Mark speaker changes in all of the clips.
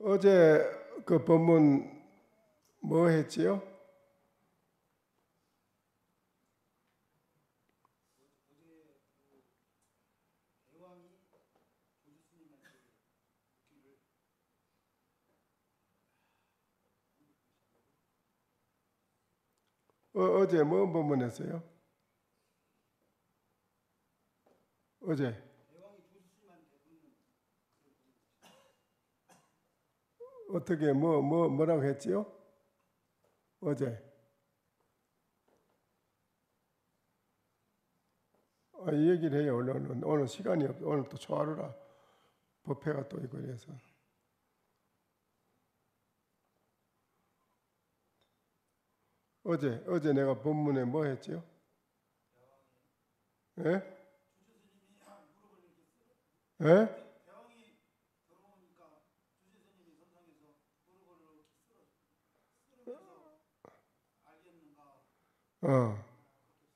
Speaker 1: 어제 그 본문 뭐 했지요? 어제 뭐 본문 했어요? 어제 어떻게 뭐라고 했지요? 어제 이 얘기를 해요. 오늘 시간이 없. 오늘 또 초하루라 법회가 또 있고 그래서 어제 내가 본문에 뭐 했지요? 예? 예?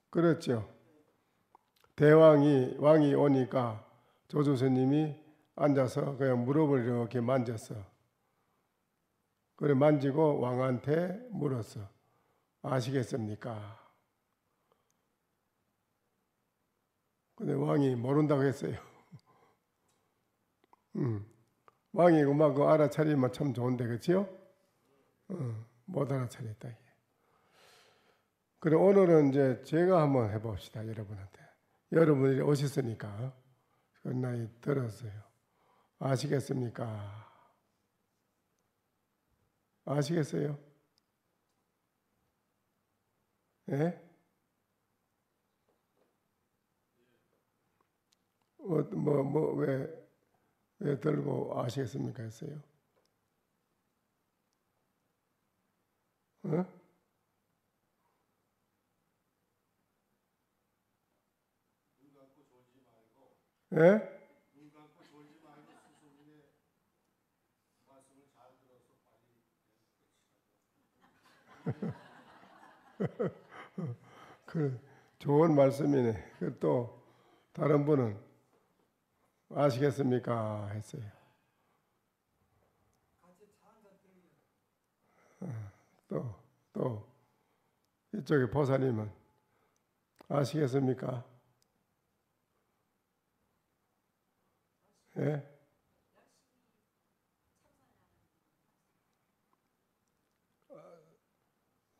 Speaker 1: 그렇죠. 왕이 오니까 조조스님이 앉아서 그냥 무릎을 이렇게 만졌어. 그래 만지고 왕한테 물었어. 아시겠습니까? 근데 왕이 모른다고 했어요. 왕이 막 알아차리면 참 좋은데 그렇지요? 못 알아차렸다. 그래 오늘은 이제 제가 한번 해봅시다. 여러분한테. 여러분이 오셨으니까 그 나이 들었어요. 아시겠습니까? 아시겠어요? 예? 왜 들고 아시겠습니까? 했어요? 어? 예? 그 좋은 말씀이네. 또 다른 분은 아시겠습니까? 했어요. 또 이쪽에 보사님은 아시겠습니까? 예?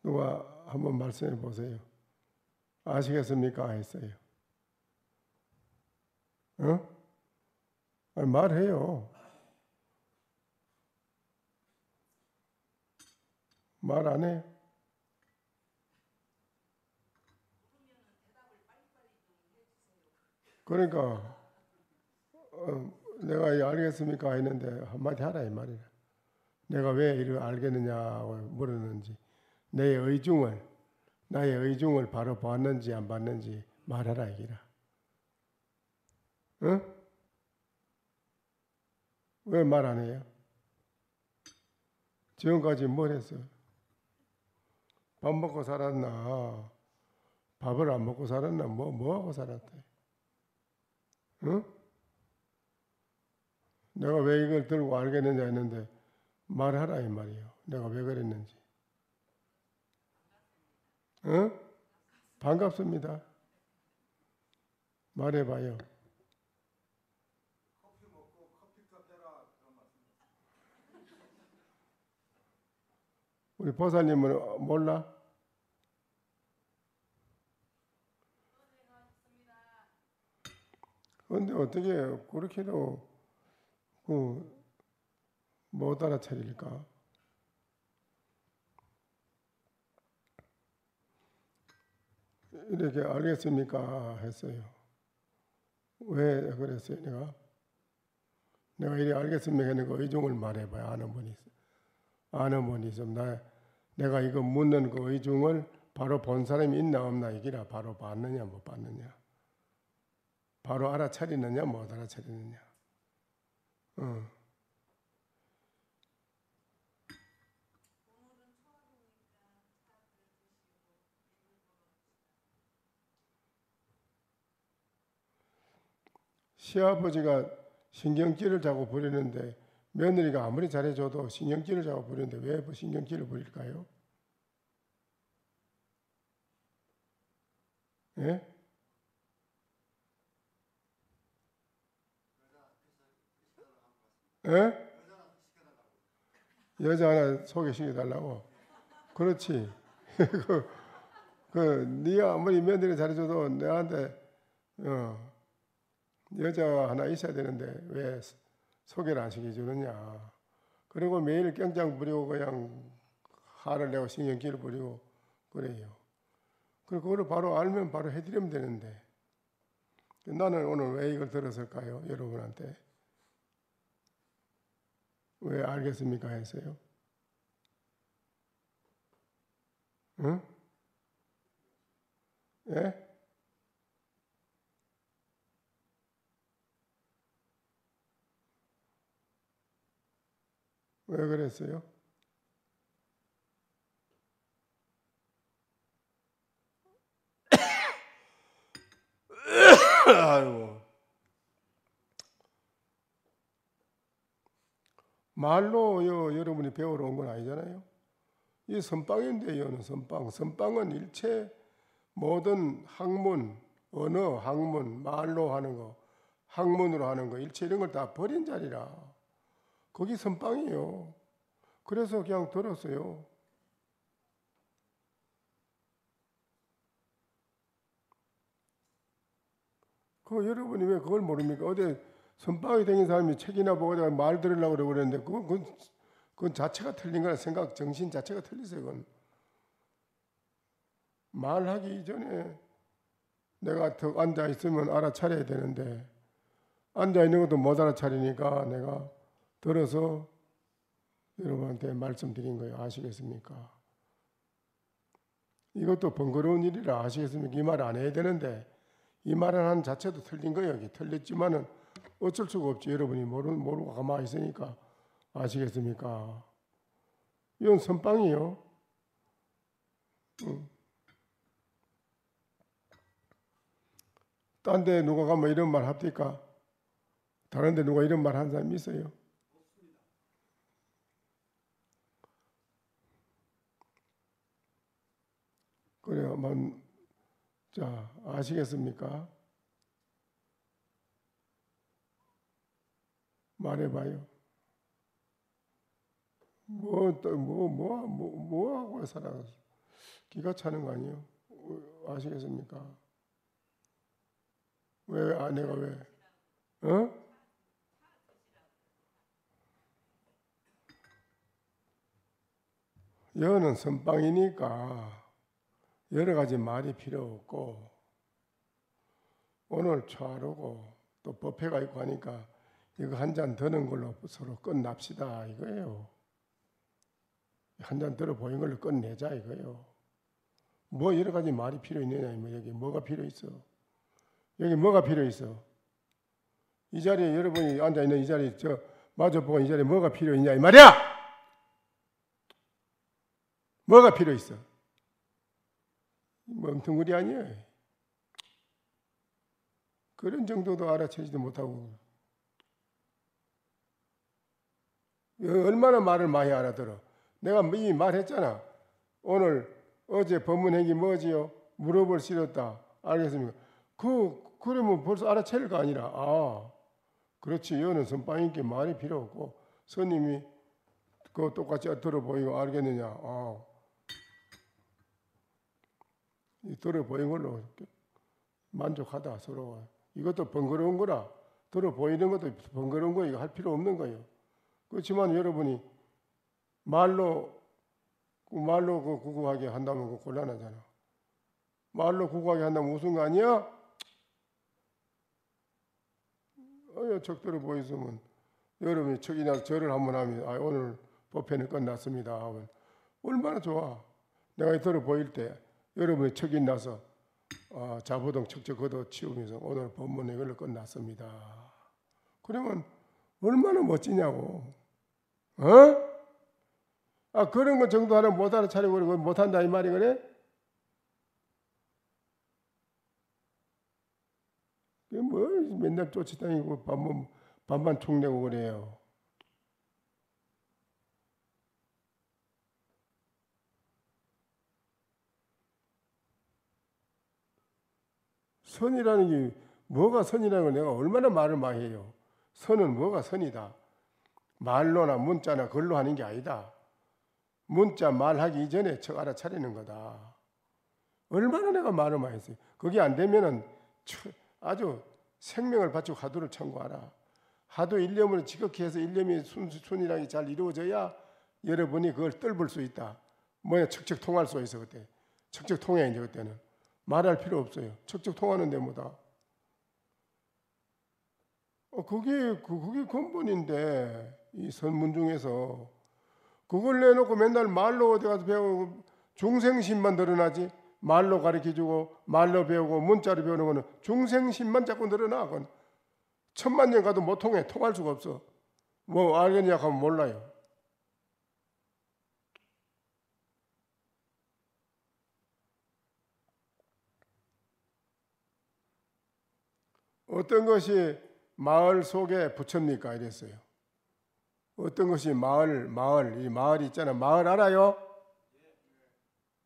Speaker 1: 누가 한번 말씀해 보세요. 아시겠습니까? 했어요. 아니, 말해요. 말 안 해? 그러니까 내가 알겠습니까? 했는데 한마디 하라 이 말이야. 내가 왜 이를 알겠느냐고 물었는지 나의 의중을 바로 봤는지 안 봤는지 말하라 이기라. 응? 왜 말 안 해요? 지금까지 뭘 했어? 밥 먹고 살았나? 밥을 안 먹고 살았나? 뭐 하고 살았대? 응? 내가 왜 이걸 들고 알겠느냐 했는데 말하라 이 말이에요. 내가 왜 그랬는지. 응? 반갑습니다. 말해봐요. 우리 보사님은 몰라? 그런데 어떻게 그렇게도 못 알아차릴까? 이렇게 알겠습니까? 했어요. 왜 그랬어요? 내가 이렇게 알겠습니까? 하는 거 의중을 말해봐요. 아는 분이 있으면 내가 이거 묻는 그 의중을 바로 본 사람이 있나 없나 이기라. 바로 봤느냐 못 봤느냐. 바로 알아차리느냐 못 알아차리느냐. 시아버지가 신경질을 자꾸 부리는데 며느리가 아무리 잘해줘도 신경질을 자꾸 부리는데 왜 신경질을 부릴까요? 예? 예? 여자 하나 소개시켜달라고? 그렇지. 네가 아무리 며느리 잘해줘도 내한테 여자 하나 있어야 되는데 왜 소개를 안 시켜주느냐. 그리고 매일 깽장 부리고 그냥 화를 내고 신경질을 부리고 그래요. 그리고 그걸 바로 알면 바로 해드리면 되는데 나는 오늘 왜 이걸 들었을까요? 여러분한테. 왜 알겠습니까? 했어요. 응? 예? 왜 그랬어요? 아이고. 말로 여러분이 배우러 온 건 아니잖아요. 이 선빵인데요, 선빵. 선빵은 일체 모든 학문, 언어, 학문, 말로 하는 거, 학문으로 하는 거, 일체 이런 걸 다 버린 자리라. 거기 선빵이에요. 그래서 그냥 들었어요. 여러분이 왜 그걸 모릅니까? 어디 선빵이 된 사람이 책이나 보고 내가 말 들으려고 그러는데 그건 자체가 틀린 거라 생각, 정신 자체가 틀리세요. 그건. 말하기 이전에 내가 더 앉아 있으면 알아차려야 되는데 앉아 있는 것도 못 알아차리니까 내가 들어서 여러분한테 말씀드린 거예요. 아시겠습니까? 이것도 번거로운 일이라 아시겠습니까? 이 말 안 해야 되는데 이 말을 하는 자체도 틀린 거예요. 여기 틀렸지만은 어쩔 수가 없지. 여러분이 모르고 가만히 있으니까. 아시겠습니까? 이건 선빵이에요. 딴 데 누가 가면 이런 말 합니까? 다른 데 누가 이런 말 하는 사람이 있어요? 그래요. 자, 아시겠습니까? 말해봐요. 뭐 하고 살아? 기가 차는 거 아니에요? 아시겠습니까? 왜, 내가 왜? 어? 여는 선빵이니까 여러 가지 말이 필요 없고 오늘 초하루고 또 법회가 있고 하니까 이거 한 잔 드는 걸로 서로 끝납시다 이거예요. 한 잔 들어 보인 걸로 끝내자 이거예요. 뭐 여러 가지 말이 필요 있느냐 뭐 여기 뭐가 필요 있어? 여기 뭐가 필요 있어? 이 자리에 여러분이 앉아 있는 이 자리 저 마주보고 이 자리에 뭐가 필요 있냐 이 말이야? 뭐가 필요 있어? 멍텅구리 아니에요. 그런 정도도 알아채지도 못하고 얼마나 말을 많이 알아들어. 내가 이미 말했잖아. 오늘 어제 법문행이 뭐지요? 무릎을 실었다. 알겠습니까? 그러면 벌써 알아챌 거 아니라 그렇지. 여는 선빵인께 말이 필요 없고 스님이 그거 똑같이 들어 보이고 알겠느냐? 들어 보인 걸로 만족하다 서로. 이것도 번거로운 거라. 들어 보이는 것도 번거로운 거 이거 할 필요 없는 거예요. 그렇지만 여러분이 말로 구구하게 한다면 그거 곤란하잖아. 말로 구구하게 한다면 무슨 거 아니야? 적들어 보이시면 여러분이 척이나 절을 한번 하면 오늘 법회는 끝났습니다 하면 얼마나 좋아. 내가 들어 보일 때 여러분이 척이 나서 자부동 척척 걷어 치우면서 오늘 법문에 이걸로 끝났습니다. 그러면 얼마나 멋지냐고. 그런 거 정도 하나 못 알아차리고 그러고 못한다 이 말이 그래? 뭐 맨날 쫓아다니고 밥만 촉내고 그래요. 선이라는 게 뭐가 선이라는 걸 내가 얼마나 말을 많이 해요. 선은 뭐가 선이다. 말로나 문자나 글로 하는 게 아니다. 문자 말하기 이전에 알아차리는 거다. 얼마나 내가 말을 많이 했어요. 그게 안 되면은 아주 생명을 바치고 화두를 청구하라. 화두 일념으로 지극히 해서 일념이 순순하게 잘 이루어져야 여러분이 그걸 뜰볼 수 있다. 뭐야 척척 통할 수 있어 그때. 척척 통해 이제 그때는. 말할 필요 없어요. 척척 통하는데 뭐다. 그게 근본인데 이 선문 중에서 그걸 내놓고 맨날 말로 어디 가서 배우고 중생심만 늘어나지. 말로 가르쳐주고 말로 배우고 문자로 배우는 거는 중생심만 자꾸 늘어나. 그건 1000만 년 가도 못 통해. 통할 수가 없어. 뭐 알겠냐 하면 몰라요. 어떤 것이 마을 속에 부처입니까? 이랬어요. 어떤 것이 이 마을 있잖아. 마을 알아요?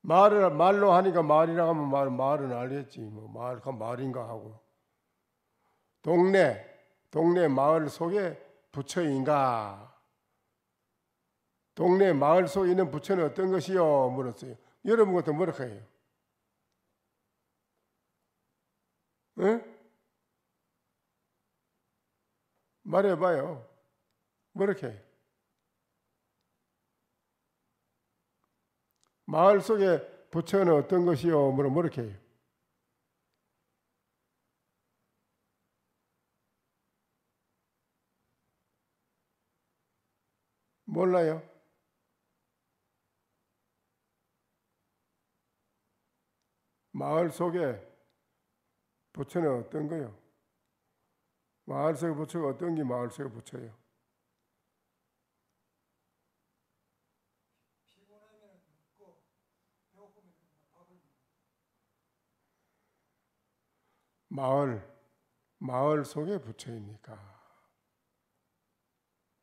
Speaker 1: 말로 하니까 마을이라고 하면 마을은 알겠지. 뭐 마을인가 하고. 동네 마을 속에 부처인가? 동네 마을 속에 있는 부처는 어떤 것이요? 물었어요. 여러분 것도 뭐라고 해요? 응? 말해봐요. 뭐렇게 해요? 마을 속에 부처는 어떤 것이요? 뭐렇게 해요? 몰라요? 마을 속에 부처는 어떤 거요? 마을 속에 부처가 어떤 게 마을 속에 부처예요? 마을 속에 부처입니까?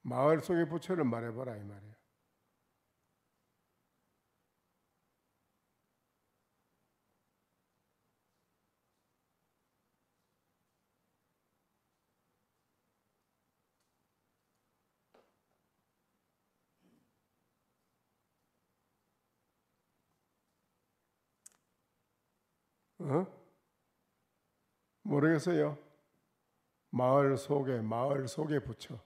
Speaker 1: 마을 속의 부처를 말해봐라 이 말이에요. 모르겠어요. 마을 속에 부처.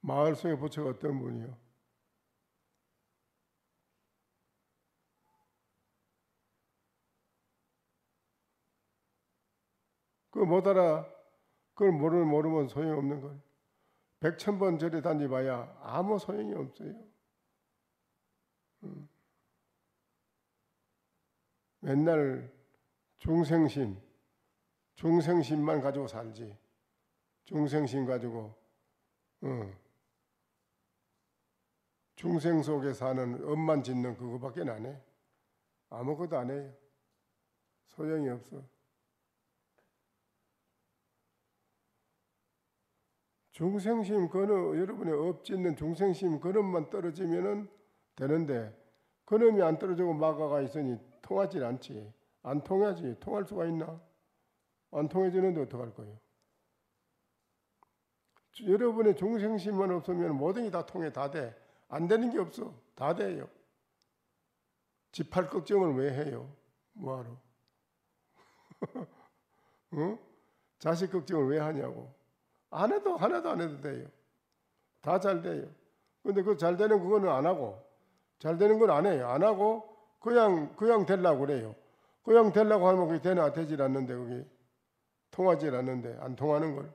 Speaker 1: 마을 속의 부처가 어떤 분이요? 그거 못 알아. 그걸 모르면 소용없는 걸. 100,000번 절에 다녀봐야 아무 소용이 없어요. 맨날 중생심만 가지고 살지. 중생심 가지고 중생 속에 사는 업만 짓는 그거밖에 안 해. 아무것도 안 해요. 소용이 없어. 중생심 근원, 여러분의 업 짓는 중생심 근원만 떨어지면은 되는데 그놈이 안 떨어지고 마가가 있으니 통하지 않지. 안 통하지. 통할 수가 있나? 안 통해지는데 어떡할 거예요? 여러분의 중생심만 없으면 모든 게 다 통해. 다 돼. 안 되는 게 없어. 다 돼요. 집할 걱정을 왜 해요? 뭐하러? 자식 걱정을 왜 하냐고. 하나도 안 해도 돼요. 다 잘 돼요. 근데 그 잘 되는 그거는 안 하고, 잘 되는 건 안 해요. 안 하고, 그냥 되려고 그래요. 그냥 되려고 하면 그게 되질 않는데, 그게 통하질 않는데, 안 통하는 걸.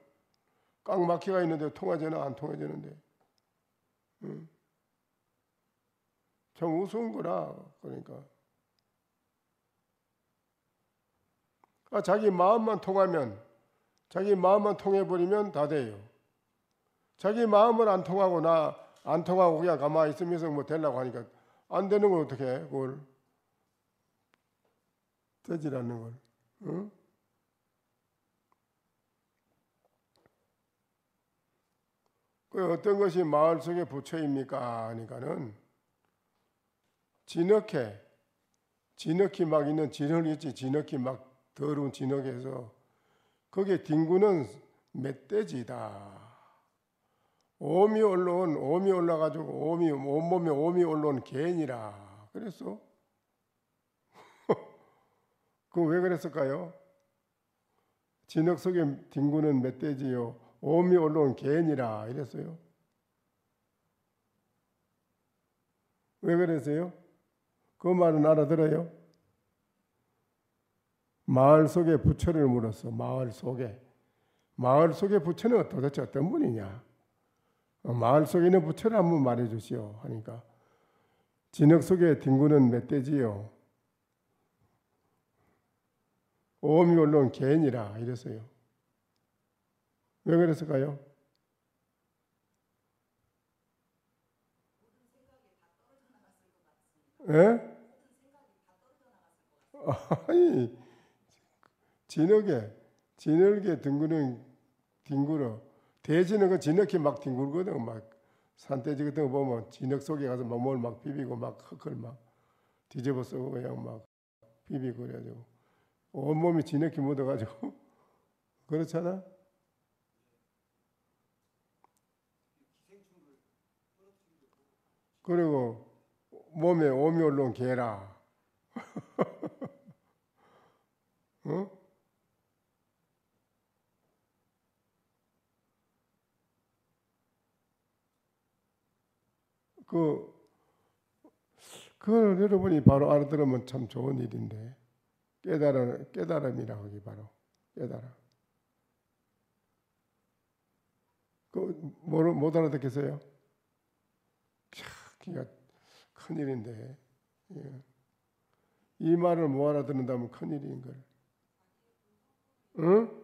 Speaker 1: 꽉 막혀가 있는데 통하지나 안 통해지는데. 참 우스운 거라, 그러니까. 자기 마음만 통해버리면 다 돼요. 자기 마음을 안 통하고 그냥 가만히 있으면서 뭐 되려고 하니까 안 되는 걸 어떻게 해? 그걸 되질 않는 걸. 응? 그 어떤 것이 마을 속의 부처입니까? 하니까는 진흙이 막 있는 진흙 있지. 진흙이 막 더러운 진흙에서 거기에 뒹구는 멧돼지다. 오미 올라가지고 온몸에 오미 올라온 개니라. 그랬어? 그거 왜 그랬을까요? 진흙 속에 뒹구는 멧돼지요. 오미 올라온 개니라. 이랬어요. 왜 그랬어요? 그 말은 알아들어요? 마을 속에 부처를 물었어. 마을 속에 부처는 도대체 어떤 분이냐? 마을 속에 있는 부처를 한번 말해 주시오. 하니까 진흙 속에 뒹구는 멧돼지요. 오음이 올라온 개니라 이랬어요. 왜 그랬을까요? 예? 아니 진흙에 뒹굴어. 돼지는 진흙이 막 뒹굴거든. 막 산돼지 같은 거 보면 진흙 속에 가서 몸을 막 비비고 막 흙을 막 뒤집어 쓰고 그냥 막 비비고 그래가지고 온몸이 진흙이 묻어가지고 그렇잖아. 그리고 몸에 오미 올라온 개라. 어? 그걸 여러분이 바로 알아들으면 참 좋은 일인데 깨달음이라고 하기 바로 깨달음. 못 알아듣겠어요? 기가 큰 일인데 이 말을 못 알아듣는다면 큰 일인 걸. 응?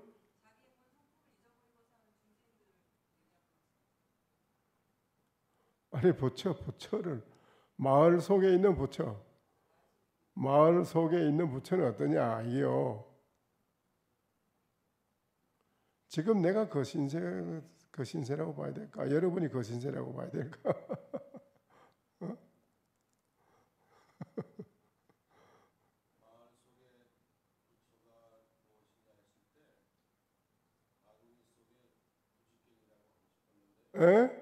Speaker 1: 아니 부처를 마을 속에 있는 부처. 마을 속에 있는 부처는 어떠냐 이게요. 지금 내가 거신세라고 봐야 될까? 여러분이 거신세라고 봐야 될까? 어? 에?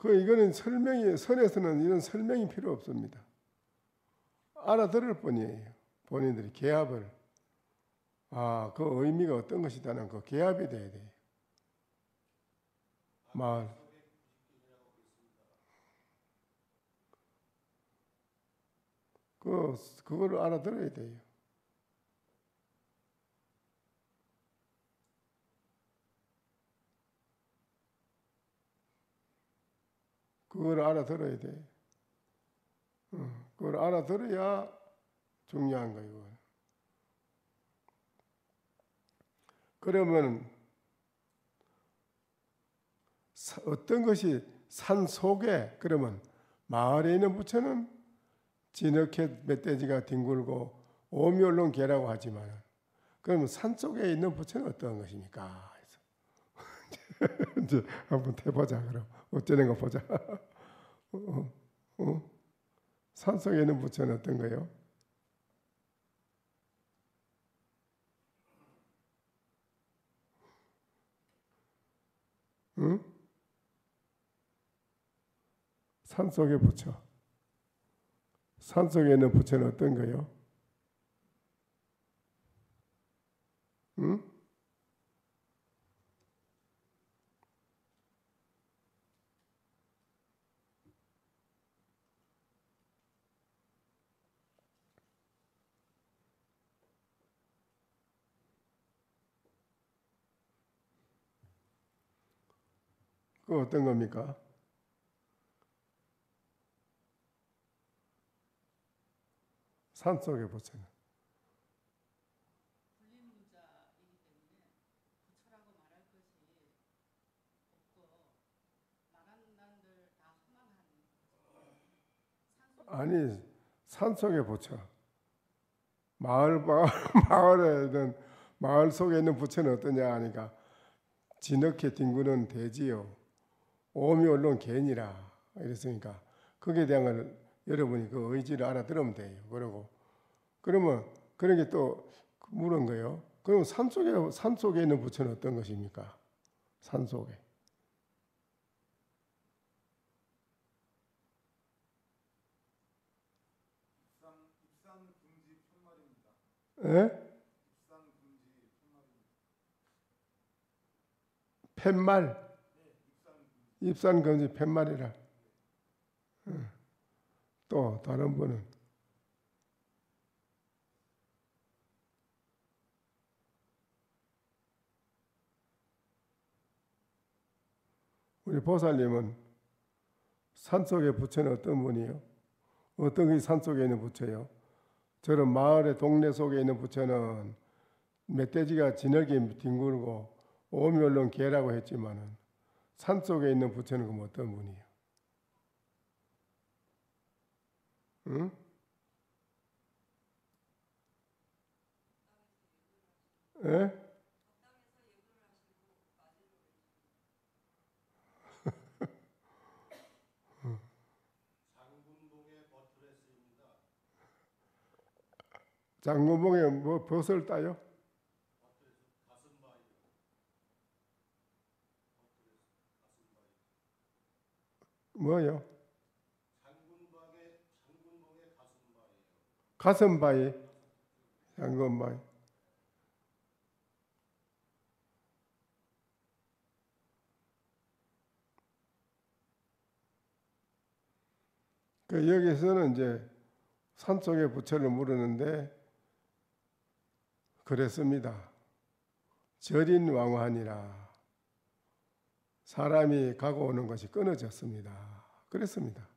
Speaker 1: 이거는 선에서는 이런 설명이 필요 없습니다. 알아들을 뿐이에요. 본인들이 개합을. 그 의미가 어떤 것이다는 그 개합이 돼야 돼요. 마을. 그거를 알아들어야 돼요. 그걸 알아들어야 돼. 그걸 알아들어야 중요한 거예요. 그러면 어떤 것이 산 속에 그러면 마을에 있는 부처는 진흙에 멧돼지가 뒹굴고 오미 올라온 개라고 하지만 그러면 산 속에 있는 부처는 어떤 것입니까? 이제 한번 해보자. 그럼 어쩌는 거 보자. 산 속에 있는 부처는 어떤 거예요? 응? 산 속의 부처. 산 속에 있는 부처는 어떤 거예요? 응? 그 어떤 겁니까? 산 속의 부처는. 아니 산속에 부처. 마을에 마을 속에 있는 부처는 어떠냐 하니까 진흙에 뒹구는 돼지요. 오미 얼른 개니라 이랬으니까 거기에 대한 걸 여러분이 그 의지를 알아들으면 돼요. 그러면 그렇게 또 물은 거예요. 그럼 산속에 있는 부처는 어떤 것입니까? 산속에.
Speaker 2: 입산금지 팻말입니다.
Speaker 1: 에?
Speaker 2: 입산금지 팻말입니다.
Speaker 1: 팻말?
Speaker 2: 네,
Speaker 1: 입산금지 팻말이라. 또 다른 분은 우리 보살님은 산속의 부처는 어떤 분이요? 어떤 게 산속에 있는 부처요? 저런 마을의 동네 속에 있는 부처는 멧돼지가 진흙에 뒹굴고 오미 얼른 개라고 했지만은 산속에 있는 부처는 그럼 어떤 분이요? 응? 에?
Speaker 2: 장군봉의 버트레스입니다.
Speaker 1: 장군봉에 뭐 벗을 따요?
Speaker 2: 버트레스 가슴바위요.
Speaker 1: 뭐요?
Speaker 2: 장군봉의 가슴바위예요.
Speaker 1: 가슴바위, 장군바위. 그 여기서는 이제 산속의 부처를 물었는데 그랬습니다. 절인 왕환이라 사람이 가고 오는 것이 끊어졌습니다. 그랬습니다.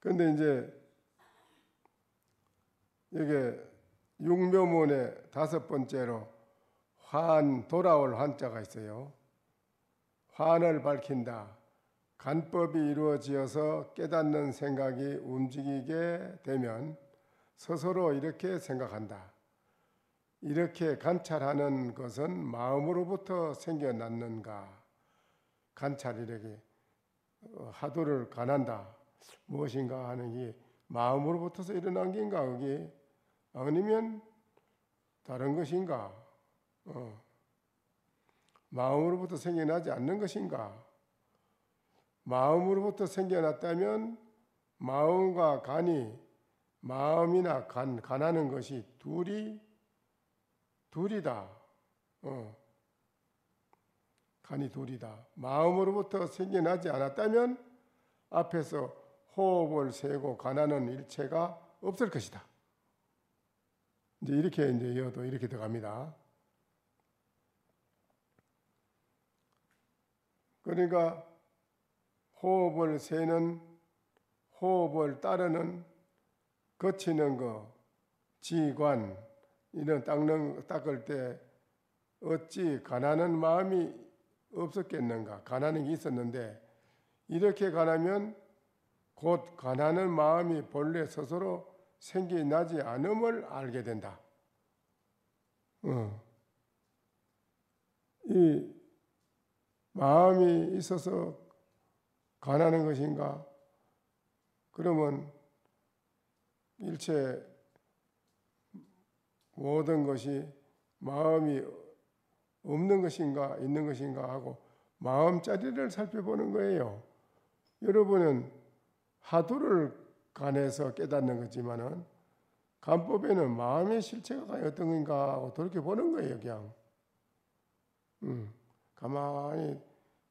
Speaker 1: 그런데 이제 이게 육묘문의 5번째로 돌아올 환자가 있어요. 환을 밝힌다. 간법이 이루어지어서 깨닫는 생각이 움직이게 되면 스스로 이렇게 생각한다. 이렇게 관찰하는 것은 마음으로부터 생겨났는가? 관찰이라게 하도를 관한다. 무엇인가 하는 게 마음으로부터서 일어난 게인가? 그게 아니면 다른 것인가? 마음으로부터 생겨나지 않는 것인가? 마음으로부터 생겨났다면 마음과 간이 마음이나 간하는 것이 둘이다. 간이 둘이다. 마음으로부터 생겨나지 않았다면 앞에서 호흡을 세고 간하는 일체가 없을 것이다. 이제 이렇게 이어도 이렇게 들어갑니다. 그러니까 호흡을 세는, 호흡을 따르는, 거치는 거, 지관, 이런 닦을 때 어찌 간하는 마음이 없었겠는가? 간하는 게 있었는데 이렇게 간하면 곧 간하는 마음이 본래 스스로 생겨나지 않음을 알게 된다. 이 마음이 있어서 간하는 것인가? 그러면 일체 모든 것이 마음이 없는 것인가 있는 것인가 하고 마음자리를 살펴보는 거예요. 여러분은 하도를 간해서 깨닫는 거지만은 간법에는 마음의 실체가 어떤 건가 하고 돌이켜보는 거예요. 그냥 가만히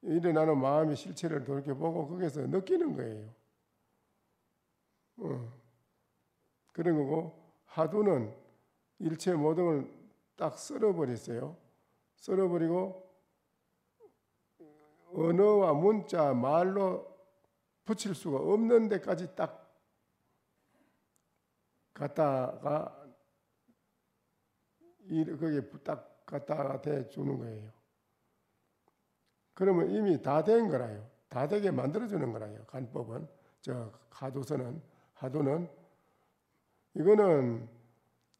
Speaker 1: 일어나는 마음의 실체를 돌이켜보고 거기서 느끼는 거예요. 그런 거고 하도는 일체 모든 걸 딱 썰어버렸어요. 썰어버리고 언어와 문자, 말로 붙일 수가 없는 데까지 딱 갖다가 거기에 딱 갖다 대주는 거예요. 그러면 이미 다 된 거라요. 다 되게 만들어주는 거라요. 간법은, 하도는 이거는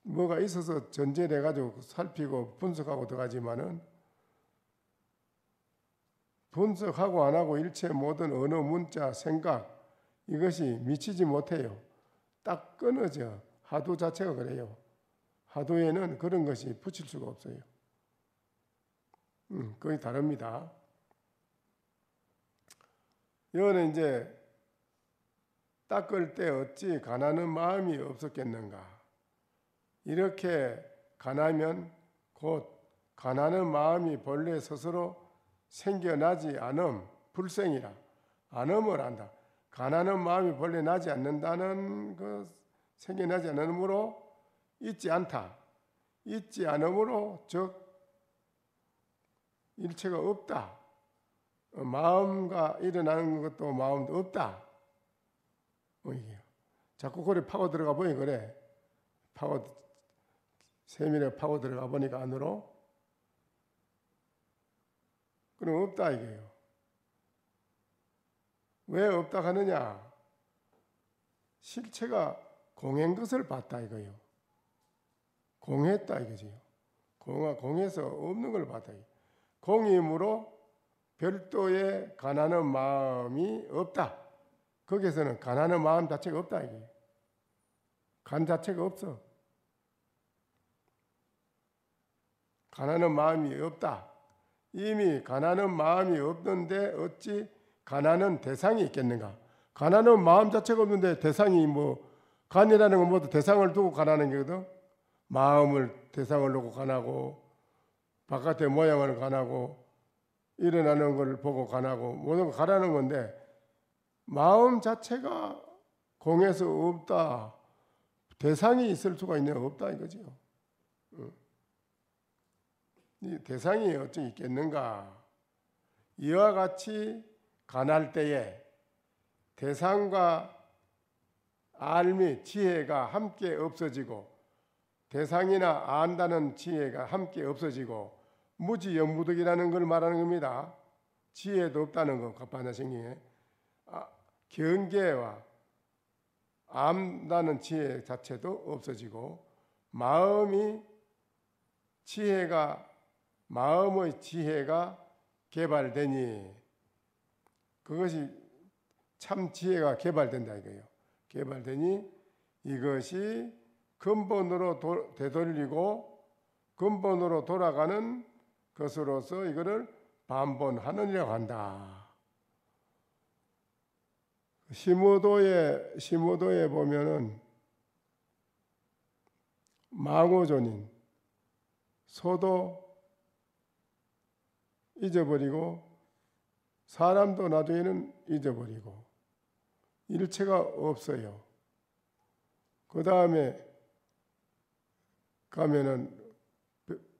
Speaker 1: 뭐가 있어서 전제돼가지고 살피고 분석하고 들어가지만은 분석하고 안 하고 일체 모든 언어, 문자, 생각 이것이 미치지 못해요. 딱 끊어져. 하도 자체가 그래요. 하도에는 그런 것이 붙일 수가 없어요. 거의 다릅니다. 이거는 이제 닦을 때 어찌 가나는 마음이 없었겠는가. 이렇게 가나면 곧 가나는 마음이 본래 스스로 생겨나지 않음, 불생이라. 않음을 한다. 가나는 마음이 본래 나지 않는다는 생겨나지 않음으로 있지 않다. 있지 않음으로 즉 일체가 없다. 마음과 일어나는 것도 마음도 없다. 이게요. 자꾸 그래 파고 들어가 보니 그래. 세밀하게 파고 들어가 보니까 안으로. 그럼 없다 이게요. 왜 없다 하느냐? 실체가 공한 것을 봤다 이거예요. 공했다 이거지요. 공해서 없는 걸 봤다. 공임으로 별도의 가난한 마음이 없다. 거기에서는 가난한 마음 자체가 없다 이게. 간 자체가 없어. 가난한 마음이 없다. 이미 가난한 마음이 없는데 어찌 가난한 대상이 있겠는가? 가난한 마음 자체가 없는데 대상이 간이라는 건 모두 대상을 두고 가난한 거거든. 마음을 대상을 놓고 가나고 바깥의 모양을 가나고 일어나는 걸 보고 가나고 모든 걸 가라는 건데 마음 자체가 공에서 없다. 대상이 있을 수가 있냐? 없다 이거지요. 이 대상이 어찌 있겠는가? 이와 같이 간할 때에 대상과 알미 지혜가 함께 없어지고 대상이나 안다는 지혜가 함께 없어지고 무지영무득이라는 걸 말하는 겁니다. 지혜도 없다는 거, 갑반야생경에. 경계와 안다는 지혜 자체도 없어지고 마음의 지혜가 개발되니 그것이 참 지혜가 개발된다 이거예요. 개발되니 이것이 근본으로 되돌리고 근본으로 돌아가는 것으로서 이거를 반본하느니라고 한다. 시무도에 보면은 망호존인 소도 잊어버리고 사람도 나중에는 잊어버리고 일체가 없어요. 그 다음에 가면은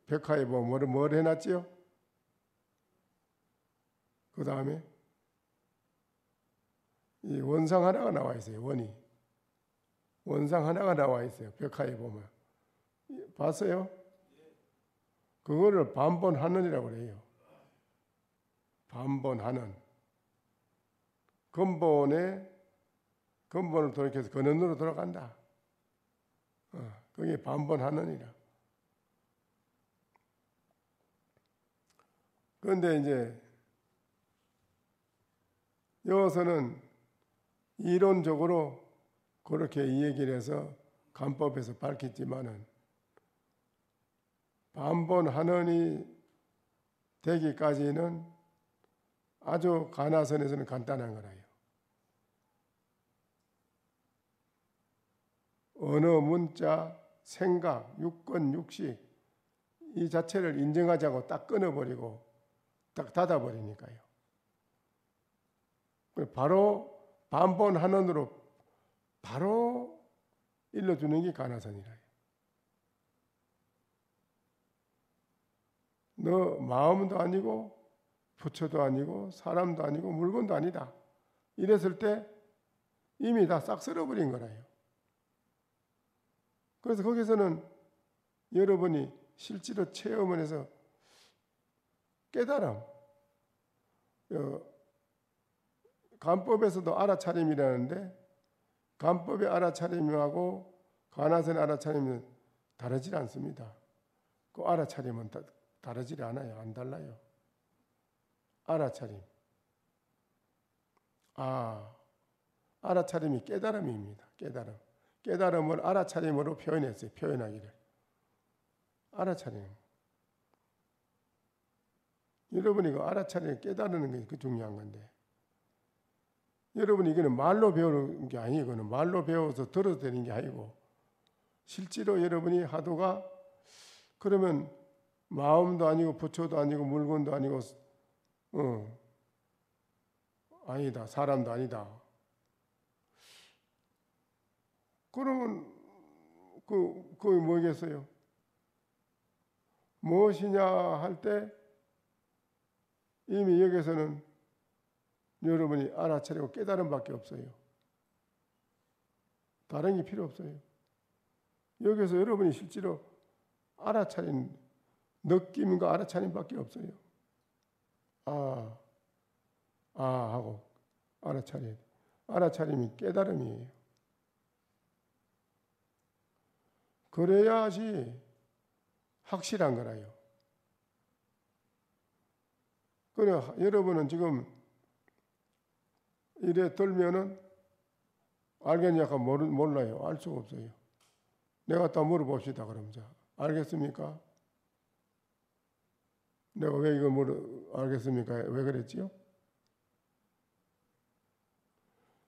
Speaker 1: 백화에 보면 뭘 해놨지요? 그 다음에 이 원상 하나가 나와 있어요. 원상 하나가 나와 있어요. 백화에 보면 봤어요? 그거를 반본하느니라고 그래요. 반본하는 근본을 돌이켜서 근원으로 돌아간다. 그게 반본하느니라. 그런데 이제 여기서는 이론적으로 그렇게 이 얘기를 해서 간법에서 밝혔지만은 반본하느니 되기까지는 아주 가나선에서는 간단한 거라요. 언어, 문자, 생각, 육권, 육식 이 자체를 인정하지 않고 딱 끊어버리고 딱 닫아버리니까요. 바로 반본하는으로 바로 일러주는 게 가나선이라요. 너 마음도 아니고 부처도 아니고 사람도 아니고 물건도 아니다. 이랬을 때 이미 다 싹 쓸어버린 거라요. 그래서 거기서는 여러분이 실제로 체험을 해서 깨달음. 간법에서도 알아차림이라는데 간법의 알아차림하고 관아선의 알아차림은 다르지 않습니다. 그 알아차림은 다르지 않아요. 안 달라요. 알아차림. 알아차림이 깨달음입니다. 깨달음. 깨달음을 알아차림으로 표현했어요. 표현하기를. 알아차림. 여러분이 그 알아차림 깨달는 게 중요한 건데. 여러분 이거는 말로 배우는 게 아니에요. 이거는 말로 배워서 들어도 되는 게 아니고 실제로 여러분이 하도가 그러면 마음도 아니고 부처도 아니고 물건도 아니고 아니다. 사람도 아니다. 그러면 그게 뭐겠어요? 무엇이냐 할 때 이미 여기서는 여러분이 알아차리고 깨달음밖에 없어요. 다른 게 필요 없어요. 여기서 여러분이 실제로 알아차린 느낌과 알아차림밖에 없어요. 하고 알아차려야 돼. 알아차림이 깨달음이에요. 그래야지 확실한 거라요. 그래 여러분은 지금 이래 들면은 알겠냐고 몰라요. 알 수가 없어요. 내가 또 물어봅시다. 그럼 자 알겠습니까? 내가 왜 이걸 알겠습니까? 왜 그랬지요?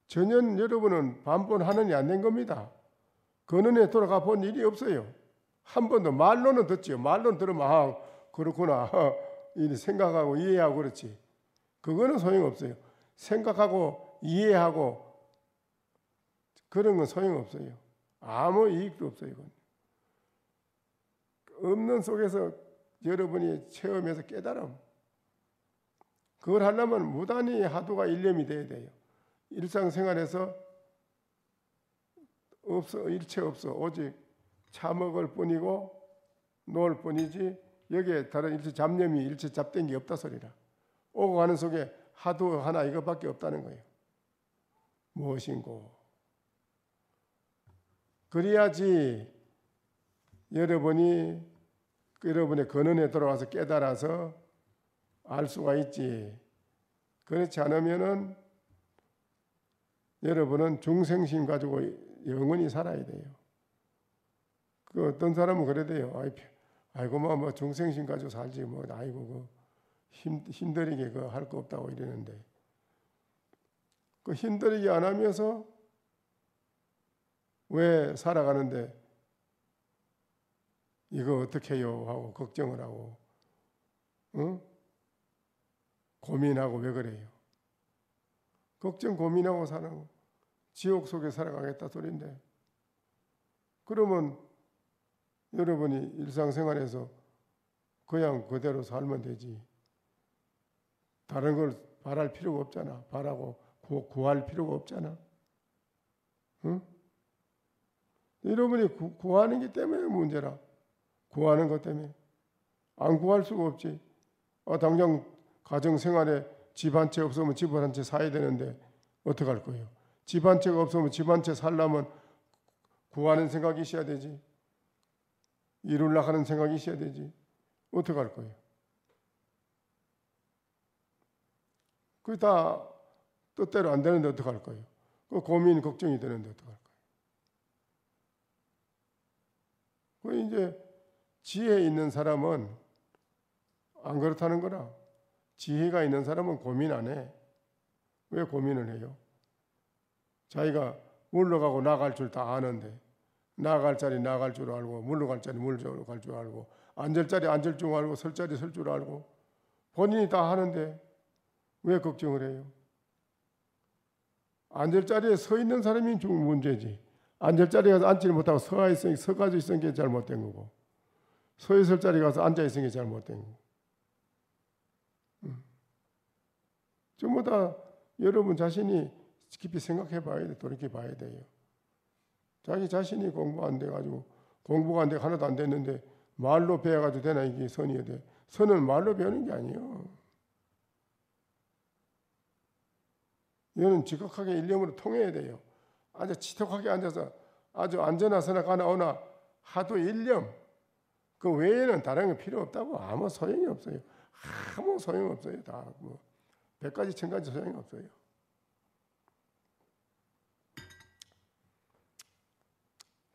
Speaker 1: 전혀 여러분은 반본하느니 안 된 겁니다. 근원에 돌아가 본 일이 없어요. 한 번도 말로는 듣지요. 말로는 들으면 그렇구나. 이 생각하고 이해하고 그렇지. 그거는 소용없어요. 생각하고 이해하고 그런 건 소용없어요. 아무 이익도 없어요. 이건. 없는 속에서 여러분이 체험해서 깨달음. 그걸 하려면 무단히 하도가 일념이 돼야 돼요. 일상생활에서 없어 일체 없어. 오직 차 먹을 뿐이고 놀 뿐이지 여기에 다른 일체 잡념이 일체 잡된 게 없다 소리라. 오고 가는 속에 하도 하나 이것밖에 없다는 거예요. 무엇인고. 그래야지 여러분의 근원에 들어가서 깨달아서 알 수가 있지. 그렇지 않으면은 여러분은 중생심 가지고 영원히 살아야 돼요. 그 어떤 사람은 그래 돼요. 아이고 뭐 중생심 가지고 살지 뭐 아이고 힘들게 할 거 없다고 이러는데 그 힘들게 안 하면서 왜 살아가는데 이거 어떻게 해요 하고 걱정을 하고 고민하고 왜 그래요? 걱정 고민하고 사는 지옥 속에 살아가겠다 소린데 그러면 여러분이 일상생활에서 그냥 그대로 살면 되지. 다른 걸 바랄 필요가 없잖아. 바라고 구할 필요가 없잖아. 응? 여러분이 구하는 게 때문에 문제라. 구하는 것 때문에. 안 구할 수가 없지. 당장 가정생활에 집 한 채 없으면 집을 한 채 사야 되는데 어떡할 거예요? 집 한 채가 없으면 집 한 채 살려면 구하는 생각이 있어야 되지. 이루려고 하는 생각이 있어야 되지. 어떡할 거예요? 그게 다 뜻대로 안 되는데 어떡할 거예요? 그 고민, 걱정이 되는데 어떡할 거예요? 그 이제 지혜 있는 사람은 안 그렇다는 거라. 지혜가 있는 사람은 고민 안 해. 왜 고민을 해요? 자기가 물러가고 나갈 줄 다 아는데 나갈 자리 나갈 줄 알고 물러갈 자리 물러갈 줄 알고 앉을 자리 앉을 줄 알고 설 자리 설 줄 알고 본인이 다 하는데 왜 걱정을 해요? 앉을 자리에 서 있는 사람이 문제지. 앉을 자리에 가서 앉지를 못하고 서가지고 있는 게 잘못된 거고 서 있을 자리에 가서 앉아 있는 게 잘못된 거고 전부 다 여러분 자신이 깊이 생각해 봐야 돼. 돌이켜 봐야 돼요. 자기 자신이 공부 안 돼가지고 공부가 안 돼 하나도 안 됐는데 말로 배워가지고 되나 이게 선이어야 돼. 선은 말로 배우는 게 아니에요. 이거는 지극하게 일념으로 통해야 돼요. 아주 지독하게 앉아서 아주 앉아나서나 가나오나 하도 일념 그 외에는 다른 게 필요 없다고. 아무 소용이 없어요. 아무 소용 없어요. 다 뭐 100가지 1000가지 소용이 없어요.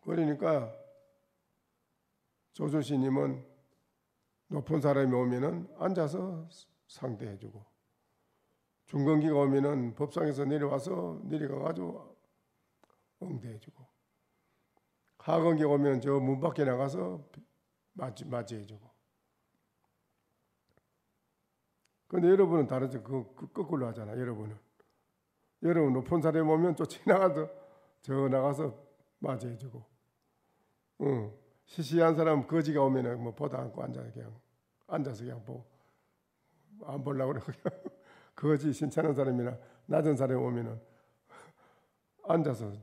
Speaker 1: 그러니까 조조씨님은 높은 사람이 오면은 앉아서 상대해주고, 중건기가 오면은 법상에서 내려가가지고 응대해주고, 하건기가 오면 저 문 밖에 나가서 맞이해주고. 근데 여러분은 다르죠. 그 거꾸로 하잖아. 여러분 높은 사람이 오면 또 지나가서 저 나가서 맞이해주고, 시시한 사람 거지가 오면은 뭐 보다 않고 앉아서 그냥 보고 안 보려고 그래. 거지 신찮은 사람이나 낮은 사람이 오면은 앉아서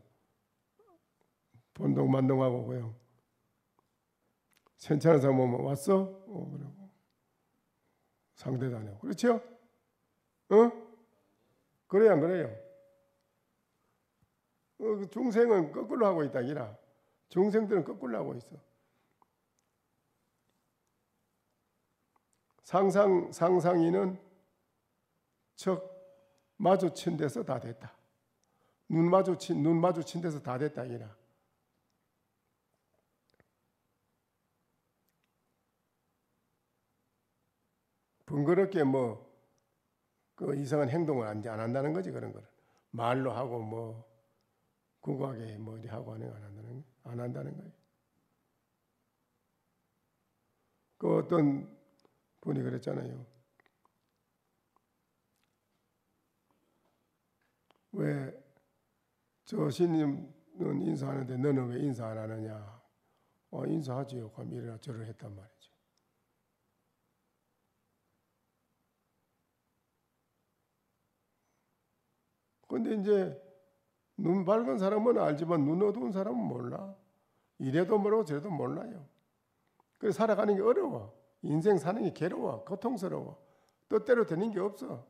Speaker 1: 본동만동하고 그냥 괜찮은 사람 오면 왔어? 그러고 상대도 안 하고. 그렇죠? 그래요 안 그래요? 중생은 거꾸로 하고 있다 기라. 중생들은 거꾸로 하고 있어. 상상이는 척 마주친 데서 다 됐다. 눈 마주친 데서 다 됐다 이라. 번거롭게 그 이상한 행동을 안 한다는 거지. 그런 거를 말로 하고 구구하게 이리 하고 안 한다는 거예요. 그 어떤 분이 그랬잖아요. 왜 저 신님은 인사하는데 너는 왜 인사 안 하느냐? 인사하지요. 그럼 이래라 저래라 했단 말이죠. 근데 이제 눈 밝은 사람은 알지만 눈 어두운 사람은 몰라. 이래도 모르고 저래도 몰라요. 그래서 살아가는 게 어려워. 인생 사는 게 괴로워. 고통스러워. 뜻대로 되는 게 없어.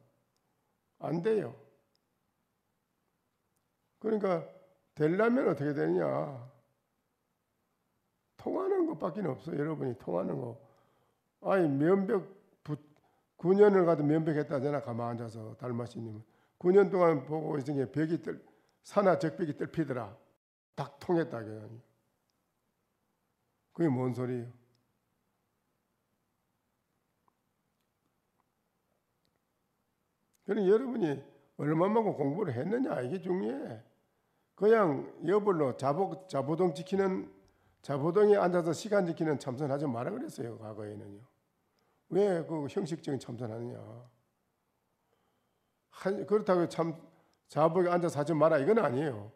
Speaker 1: 안 돼요. 그러니까 되려면 어떻게 되느냐. 통하는 것밖에 없어. 여러분이 통하는 거. 아니 면벽 9년을 가도 면벽했다잖아. 가만 앉아서 달마시님은 9년 동안 보고 있으니 벽이 산하 적벽이 뜰피더라. 딱 통했다. 그게 뭔 소리예요? 그러니 여러분이 얼마만큼 공부를 했느냐 이게 중요해. 그냥 여불로 자보동 지키는 자보동에 앉아서 시간 지키는 참선하지 마라 그랬어요. 과거에는요. 왜 그 형식적인 참선하느냐. 그렇다고 자복에 앉아서 하지 마라 이건 아니에요.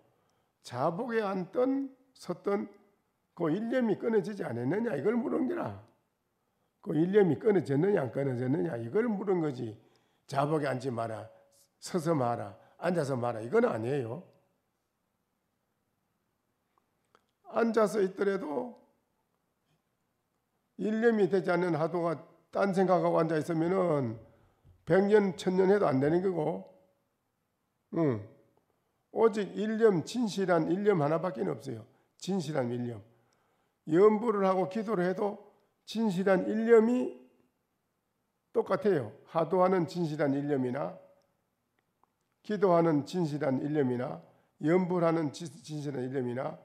Speaker 1: 자복에 앉던 섰던 그 일념이 끊어지지 않았느냐 이걸 물은 거라. 그 일념이 끊어졌느냐 안 끊어졌느냐 이걸 물은 거지. 자복에 앉지 마라, 서서 마라, 앉아서 마라 이건 아니에요. 앉아서 있더라도 일념이 되지 않는 하도가 딴 생각하고 앉아 있으면은 100년, 1000년 해도 안 되는 거고, 오직 일념, 진실한 일념 하나밖에 없어요. 진실한 일념. 염불을 하고 기도를 해도 진실한 일념이 똑같아요. 하도하는 진실한 일념이나 기도하는 진실한 일념이나 염불하는 진실한 일념이나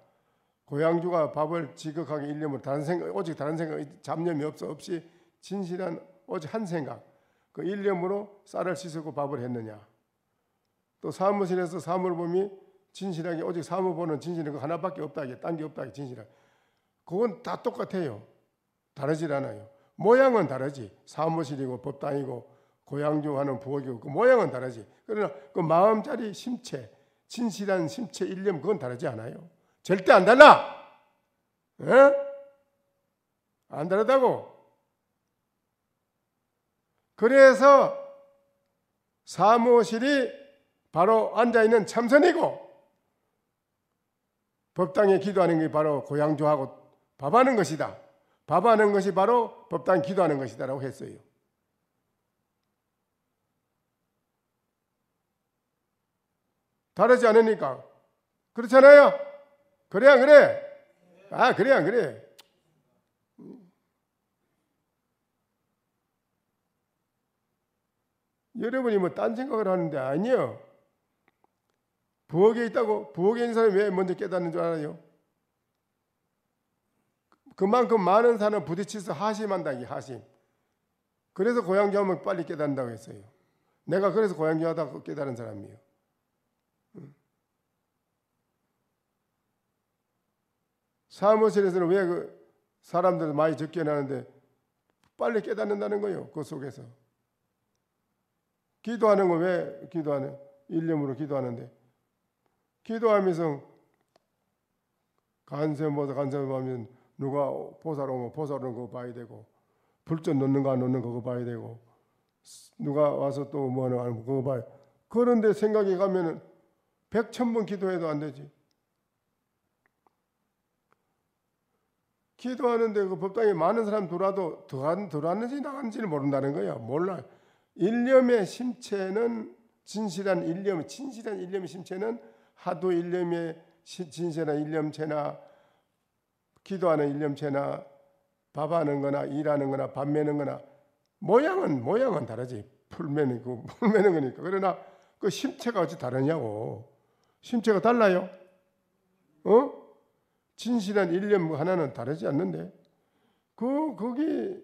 Speaker 1: 고양주가 밥을 지극하게 일념으로 오직 다른 생각 잡념이 없이 진실한 오직 한 생각 그 일념으로 쌀을 씻고 밥을 했느냐. 또 사무실에서 사물범이 진실하게 오직 사무 보는 진실한 거 하나밖에 없다. 딴 게 없다. 진실하게. 그건 다 똑같아요. 다르질 않아요. 모양은 다르지. 사무실이고 법당이고 고양주하는 부엌이고 그 모양은 다르지. 그러나 그 마음자리 심체, 진실한 심체 일념 그건 다르지 않아요. 절대 안 달라. 에? 안 다르다고. 그래서 사무실이 바로 앉아있는 참선이고 법당에 기도하는 게 바로 고양주하고 밥하는 것이다. 밥하는 것이 바로 법당 기도하는 것이다라고 했어요. 다르지 않으니까. 그렇잖아요. 그래 안 그래? 아, 그래 안 그래? 여러분이 뭐 딴 생각을 하는데 아니요. 부엌에 있다고 부엌에 있는 사람이 왜 먼저 깨닫는 줄 알아요? 그만큼 많은 사람은 부딪혀서 하심한다, 이 하심. 그래서 고향교 하면 빨리 깨닫는다고 했어요. 내가 그래서 고향교 하다가 깨달은 사람이에요. 사무실에서는 왜 그 사람들 많이 적게 나는데 빨리 깨닫는다는 거예요. 그 속에서. 기도하는 거 왜 기도하는? 일념으로 기도하는데. 기도하면서 간섭하면 누가 보살 오면 보살 오는 거 봐야 되고, 불전 놓는 거 안 놓는 거 그거 봐야 되고, 누가 와서 또 뭐 하는 거 그거 봐야. 그런데 생각이 가면은 100,000번 기도해도 안 되지. 기도하는데 그 법당에 많은 사람 들어와도 들어왔는지 나갔는지를 모른다는 거야. 몰라. 일념의 심체는 진실한 일념의 심체는 하도 일념의 진실한 일념체나 기도하는 일념체나 밥하는 거나 일하는 거나 밥 매는 거나 모양은 다르지. 풀 매는 거니까. 그러나 그 심체가 어찌 다르냐고. 심체가 달라요. 진실한 일념 하나는 다르지 않는데 거기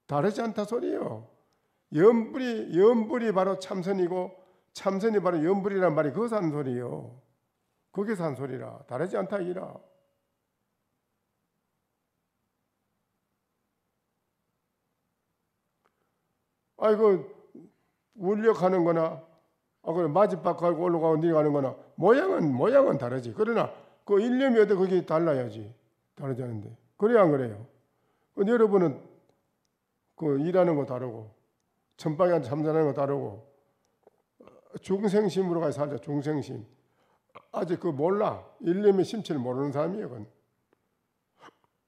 Speaker 1: 다르지 않다 소리예요. 연불이 바로 참선이고 참선이 바로 연불이란 말이 거기서 하는 소리예요. 거기서 한 소리라. 다르지 않다 이라. 아이고 울력하는 거나 그래 마지막 가고 올라가고 내려가는 거나 모양은 다르지. 그러나 그 일념이 어때 그게 달라야지. 다르지 않은데. 그래야 안 그래요. 여러분은 그 일하는 거 다르고 천방에 참선하는 거 다르고 중생심으로 가서 살자. 중생심. 아직 그 몰라. 일념의 심체를 모르는 사람이에요. 그건.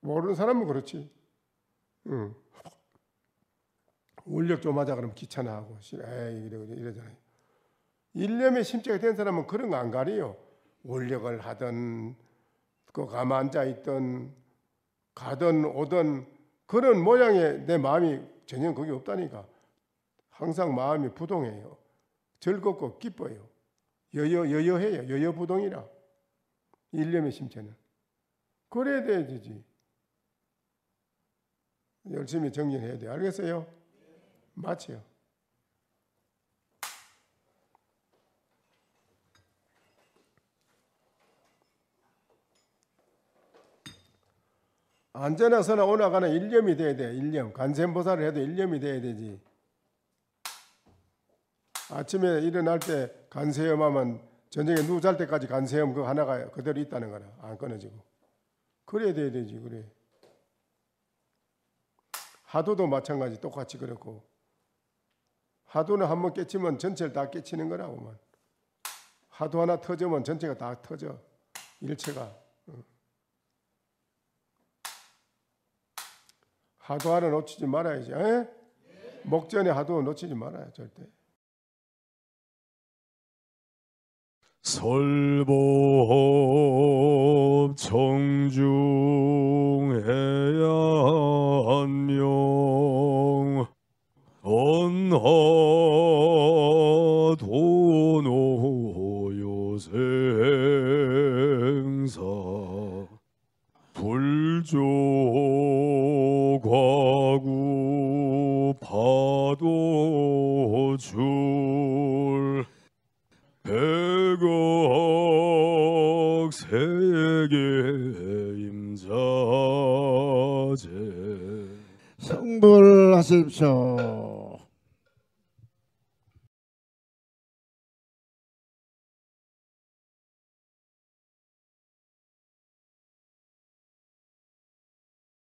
Speaker 1: 모르는 사람은 그렇지. 울력 좀 하자 그러면 귀찮아하고 에이 이러잖아요. 일념의 심체가 된 사람은 그런 거 안 가려요. 울력을 하든 그 가만 앉아 있든 가든 오든 그런 모양의 내 마음이 전혀 거기 없다니까. 항상 마음이 부동해요. 즐겁고 기뻐요. 여여해요. 여여부동이라. 일념의 심체는. 그래야 되지. 열심히 정진해야 돼. 알겠어요? 마치요. 안전하 서나 오나가나 일념이 돼야 돼. 일념. 간센보살을 해도 일념이 돼야 되지. 아침에 일어날 때 간세음하면 저녁에 누워 잘 때까지 간세음 그 하나가 그대로 있다는 거라. 안 끊어지고. 그래야 돼야 되지. 그래. 하도도 마찬가지 똑같이 그렇고. 하도는 한번 깨치면 전체를 다 깨치는 거라고만. 하도 하나 터지면 전체가 다 터져. 일체가. 하도 하나 놓치지 말아야지. 에? 목전에 하도 놓치지 말아요. 절대.
Speaker 3: 설법 정중해야 한명 언하도노요생사 불조과구 파도줄 백억 세계 임자제
Speaker 4: 성불하십시오.